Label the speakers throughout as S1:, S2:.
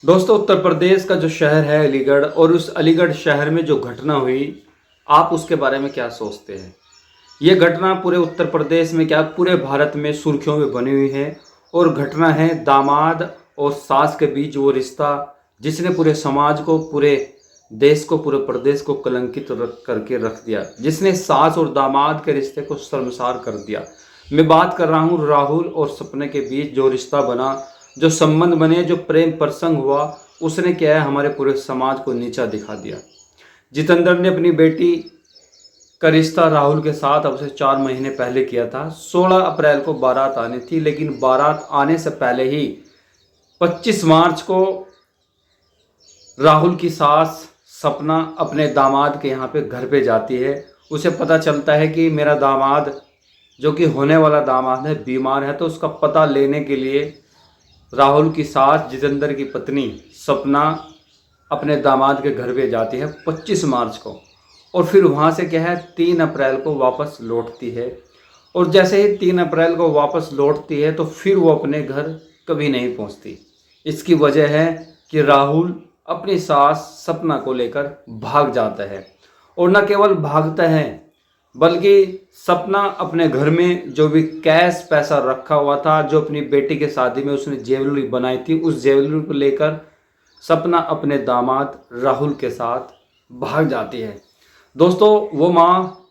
S1: दोस्तों, उत्तर प्रदेश का जो शहर है अलीगढ़, और उस अलीगढ़ शहर में जो घटना हुई, आप उसके बारे में क्या सोचते हैं? ये घटना पूरे उत्तर प्रदेश में क्या पूरे भारत में सुर्खियों में बनी हुई है। और घटना है दामाद और सास के बीच वो रिश्ता, जिसने पूरे समाज को, पूरे देश को, पूरे प्रदेश को कलंकित करके रख दिया, जिसने सास और दामाद के रिश्ते को शर्मसार कर दिया। मैं बात कर रहा हूँ राहुल और सपने के बीच जो रिश्ता बना, जो संबंध बने, जो प्रेम प्रसंग हुआ, उसने क्या है हमारे पूरे समाज को नीचा दिखा दिया। जितेंद्र ने अपनी बेटी का रिश्ता राहुल के साथ अब से 4 महीने पहले किया था। 16 अप्रैल को बारात आनी थी, लेकिन बारात आने से पहले ही 25 मार्च को राहुल की सास सपना अपने दामाद के यहाँ पे घर पे जाती है। उसे पता चलता है कि मेरा दामाद, जो कि होने वाला दामाद है, बीमार है। तो उसका पता लेने के लिए राहुल की सास, जितेंद्र की पत्नी सपना, अपने दामाद के घर पे जाती है 25 मार्च को। और फिर वहाँ से क्या है 3 अप्रैल को वापस लौटती है। और जैसे ही 3 अप्रैल को वापस लौटती है तो फिर वो अपने घर कभी नहीं पहुँचती। इसकी वजह है कि राहुल अपनी सास सपना को लेकर भाग जाता है। और न केवल भागता है, बल्कि सपना अपने घर में जो भी कैश पैसा रखा हुआ था, जो अपनी बेटी के शादी में उसने ज्वेलरी बनाई थी, उस ज्वेलरी को लेकर सपना अपने दामाद राहुल के साथ भाग जाती है। दोस्तों, वो माँ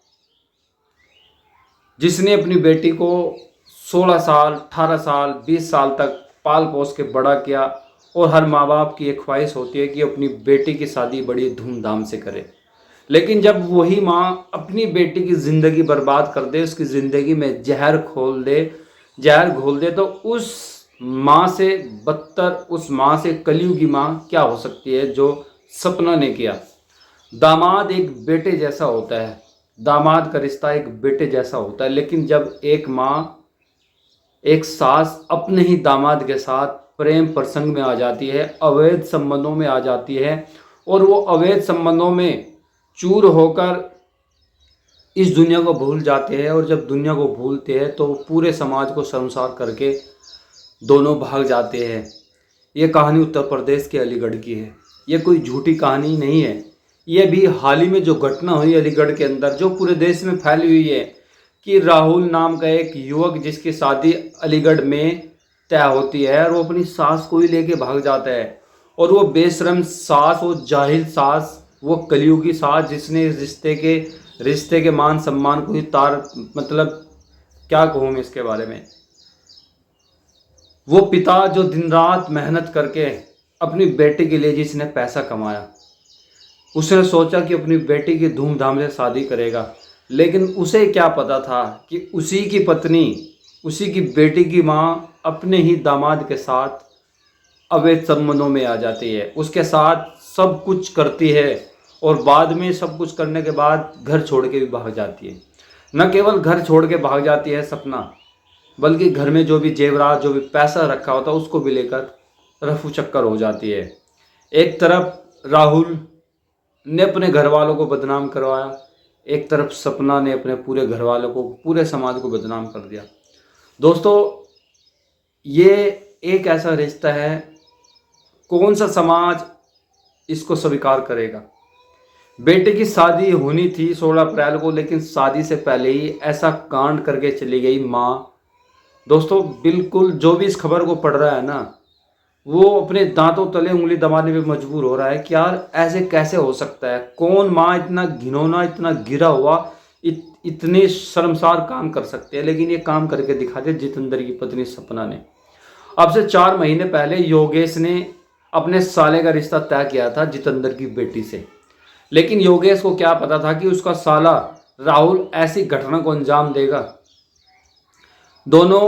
S1: जिसने अपनी बेटी को 16 साल, 18 साल, 20 साल तक पाल पोस के बड़ा किया, और हर माँ बाप की एक ख्वाहिश होती है कि अपनी बेटी की शादी बड़ी धूमधाम से करे। लेकिन जब वही माँ अपनी बेटी की ज़िंदगी बर्बाद कर दे, उसकी ज़िंदगी में जहर घोल दे, तो उस माँ से बदतर, उस माँ से कलयुगी माँ क्या हो सकती है जो सपना ने किया। दामाद एक बेटे जैसा होता है, दामाद का रिश्ता एक बेटे जैसा होता है। लेकिन जब एक माँ, एक सास अपने ही दामाद के साथ प्रेम प्रसंग में आ जाती है, अवैध संबंधों में आ जाती है, और वो अवैध संबंधों में चूर होकर इस दुनिया को भूल जाते हैं, और जब दुनिया को भूलते हैं तो वो पूरे समाज को शर्मसार करके दोनों भाग जाते हैं। ये कहानी उत्तर प्रदेश के अलीगढ़ की है। ये कोई झूठी कहानी नहीं है। ये भी हाल ही में जो घटना हुई अलीगढ़ के अंदर, जो पूरे देश में फैली हुई है, कि राहुल नाम का एक युवक जिसकी शादी अलीगढ़ में तय होती है, और वो अपनी सास को ही लेके भाग जाता है। और वो बेशरम सास, वो जाहिल सास, वो कलयुगी सास, जिसने रिश्ते के मान सम्मान को ही तार, मतलब क्या कहूँ मैं इसके बारे में। वो पिता जो दिन रात मेहनत करके अपनी बेटी के लिए जिसने पैसा कमाया, उसने सोचा कि अपनी बेटी की धूमधाम से शादी करेगा। लेकिन उसे क्या पता था कि उसी की पत्नी, उसी की बेटी की माँ अपने ही दामाद के साथ अवैध संबंधों में आ जाती है, उसके साथ सब कुछ करती है, और बाद में सब कुछ करने के बाद घर छोड़ के भी भाग जाती है। न केवल घर छोड़ के भाग जाती है सपना, बल्कि घर में जो भी जेवरात, जो भी पैसा रखा होता है, उसको भी लेकर रफू चक्कर हो जाती है। एक तरफ राहुल ने अपने घर वालों को बदनाम करवाया, एक तरफ सपना ने अपने पूरे घर वालों को, पूरे समाज को बदनाम कर दिया। दोस्तों, ये एक ऐसा रिश्ता है, कौन सा समाज इसको स्वीकार करेगा। बेटे की शादी होनी थी 16 अप्रैल को, लेकिन शादी से पहले ही ऐसा कांड करके चली गई माँ। दोस्तों, बिल्कुल जो भी इस खबर को पढ़ रहा है ना, वो अपने दांतों तले उंगली दबाने पे मजबूर हो रहा है कि यार ऐसे कैसे हो सकता है। कौन माँ इतना घिनौना, इतना गिरा हुआ, इतने शर्मसार काम कर सकते हैं। लेकिन ये काम करके दिखाते जितेंद्र की पत्नी सपना ने। अब से 4 महीने पहले योगेश ने अपने साले का रिश्ता तय किया था जितेंद्र की बेटी से। लेकिन योगेश को क्या पता था कि उसका साला राहुल ऐसी घटना को अंजाम देगा। दोनों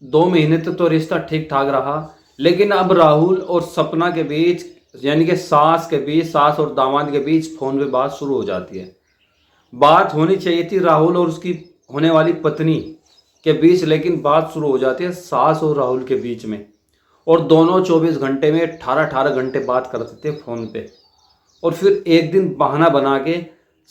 S1: 2 महीने तक तो रिश्ता ठीक ठाक रहा, लेकिन अब राहुल और सपना के बीच, यानी कि सास के बीच, सास और दामाद के बीच फोन पे बात शुरू हो जाती है। बात होनी चाहिए थी राहुल और उसकी होने वाली पत्नी के बीच, लेकिन बात शुरू हो जाती है सास और राहुल के बीच में। और दोनों 24 घंटे में 18-18 घंटे बात करते थे फ़ोन पे। और फिर एक दिन बहाना बना के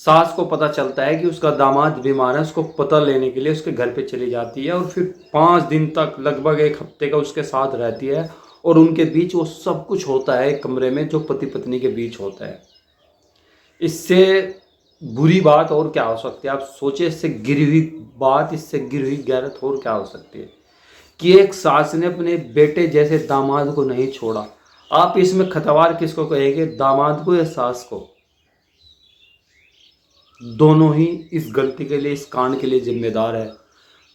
S1: सास को पता चलता है कि उसका दामाद बीमार है, उसको पता लेने के लिए उसके घर पे चली जाती है, और फिर 5 दिन तक, लगभग 1 हफ्ते का उसके साथ रहती है, और उनके बीच वो सब कुछ होता है एक कमरे में जो पति पत्नी के बीच होता है। इससे बुरी बात और क्या हो सकती है? आप सोचिए, इससे गिरी हुई बात, इससे गिरी हुई गैरत और क्या हो सकती है कि एक सास ने अपने बेटे जैसे दामाद को नहीं छोड़ा। आप इसमें खतवार किसको कहेंगे, दामाद को या सास को? दोनों ही इस गलती के लिए, इस कांड के लिए जिम्मेदार है।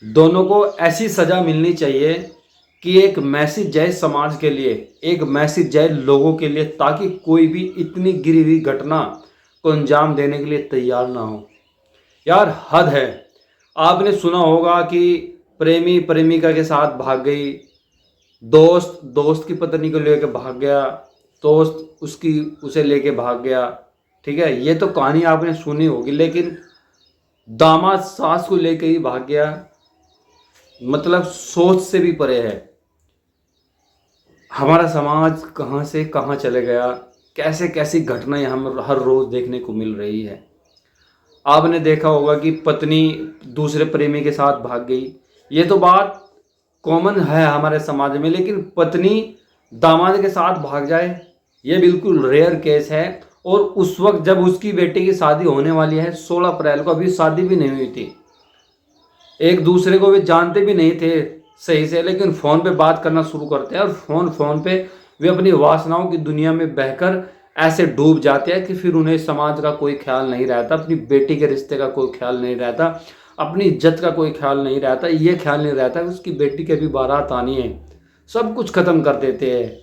S1: दोनों को ऐसी सज़ा मिलनी चाहिए कि एक मैसेज जाए समाज के लिए, एक मैसेज जाए लोगों के लिए, ताकि कोई भी इतनी गिरी हुई घटना को अंजाम देने के लिए तैयार ना हो। यार हद है। आपने सुना होगा कि प्रेमी प्रेमिका के साथ भाग गई, दोस्त दोस्त की पत्नी को लेकर भाग गया, दोस्त उसे लेके भाग गया। ठीक है, ये तो कहानी आपने सुनी होगी, लेकिन दामाद सास को लेकर ही भाग गया, मतलब सोच से भी परे है। हमारा समाज कहाँ से कहाँ चले गया, कैसे कैसी घटनाएं हम हर रोज़ देखने को मिल रही है। आपने देखा होगा कि पत्नी दूसरे प्रेमी के साथ भाग गई, ये तो बात कॉमन है हमारे समाज में, लेकिन पत्नी दामाद के साथ भाग जाए ये बिल्कुल रेयर केस है। और उस वक्त जब उसकी बेटी की शादी होने वाली है 16 अप्रैल को, अभी शादी भी नहीं हुई थी, एक दूसरे को वे जानते भी नहीं थे सही से, लेकिन फ़ोन पे बात करना शुरू करते हैं और फ़ोन पे वे अपनी वासनाओं की दुनिया में बहकर ऐसे डूब जाते हैं कि फिर उन्हें समाज का कोई ख्याल नहीं रहता, अपनी बेटी के रिश्ते का कोई ख्याल नहीं रहता, अपनी इज्जत का कोई ख्याल नहीं रहता, ये ख्याल नहीं रहता कि उसकी बेटी के भी बारात आनी है। सब कुछ ख़त्म कर देते हैं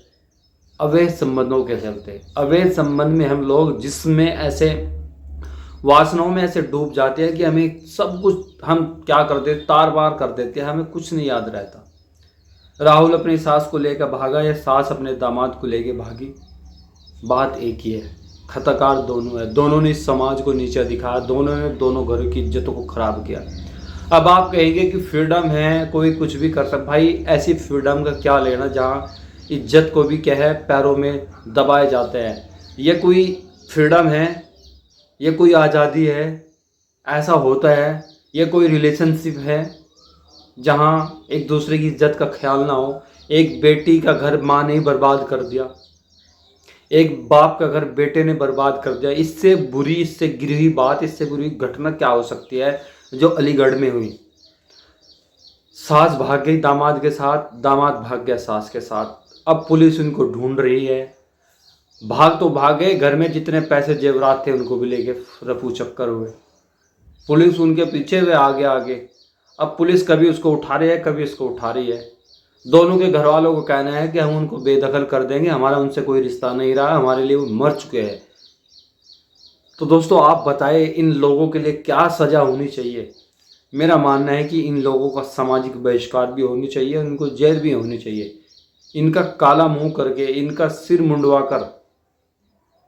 S1: अवैध संबंधों के चलते। अवैध संबंध में हम लोग जिसमें ऐसे वासनाओं में ऐसे डूब जाते हैं कि हमें सब कुछ, हम क्या करते हैं, तार बार कर देते हैं, हमें कुछ नहीं याद रहता। राहुल अपनी सास को लेकर भागा या सास अपने दामाद को लेकर भागी, बात एक ही है, खतकार दोनों है। दोनों ने इस समाज को नीचा दिखाया, दोनों ने दोनों घरों की इज्जतों को खराब किया। अब आप कहेंगे कि फ्रीडम है, कोई कुछ भी कर सकता। भाई ऐसी फ्रीडम का क्या लेना जहाँ इज्जत को भी क्या है पैरों में दबाए जाते हैं। ये कोई फ्रीडम है? ये कोई आज़ादी है? ऐसा होता है? ये कोई रिलेशनशिप है जहाँ एक दूसरे की इज्जत का ख्याल ना हो? एक बेटी का घर माँ ने बर्बाद कर दिया, एक बाप का घर बेटे ने बर्बाद कर दिया। इससे बुरी, इससे गिरी हुई बात, इससे बुरी घटना क्या हो सकती है जो अलीगढ़ में हुई। सास भाग गई दामाद के साथ, दामाद भाग गया सास के साथ। अब पुलिस उनको ढूंढ रही है। भाग तो भाग गए, घर में जितने पैसे जेवरात थे उनको भी लेके रफू चक्कर हुए। पुलिस उनके पीछे हुए, आगे आगे। अब पुलिस कभी उसको उठा रही है, कभी इसको उठा रही है। दोनों के घर वालों को कहना है कि हम उनको बेदखल कर देंगे, हमारा उनसे कोई रिश्ता नहीं रहा, हमारे लिए वो मर चुके हैं। तो दोस्तों आप बताएं, इन लोगों के लिए क्या सज़ा होनी चाहिए? मेरा मानना है कि इन लोगों का सामाजिक बहिष्कार भी होनी चाहिए, उनको जेल भी होनी चाहिए। इनका काला मुंह करके, इनका सिर मुंडवा कर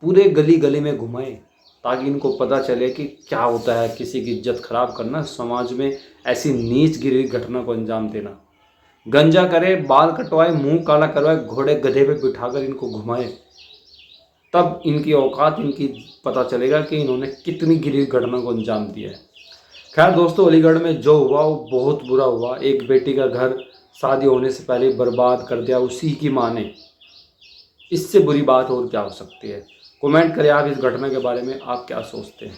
S1: पूरे गली गली में घुमाएं, ताकि इनको पता चले कि क्या होता है किसी की इज्जत खराब करना, समाज में ऐसी नीच गिरी हुई घटना को अंजाम देना। गंजा करे, बाल कटवाए, मुंह काला करवाए, घोड़े गधे पे बिठाकर इनको घुमाए, तब इनकी औकात, इनकी पता चलेगा कि इन्होंने कितनी गिरी हुई घटना को अंजाम दिया है। खैर दोस्तों, अलीगढ़ में जो हुआ वो बहुत बुरा हुआ। एक बेटी का घर शादी होने से पहले बर्बाद कर दिया उसी की माँ ने। इससे बुरी बात और क्या हो सकती है? कमेंट करें आप इस घटना के बारे में, आप क्या सोचते हैं।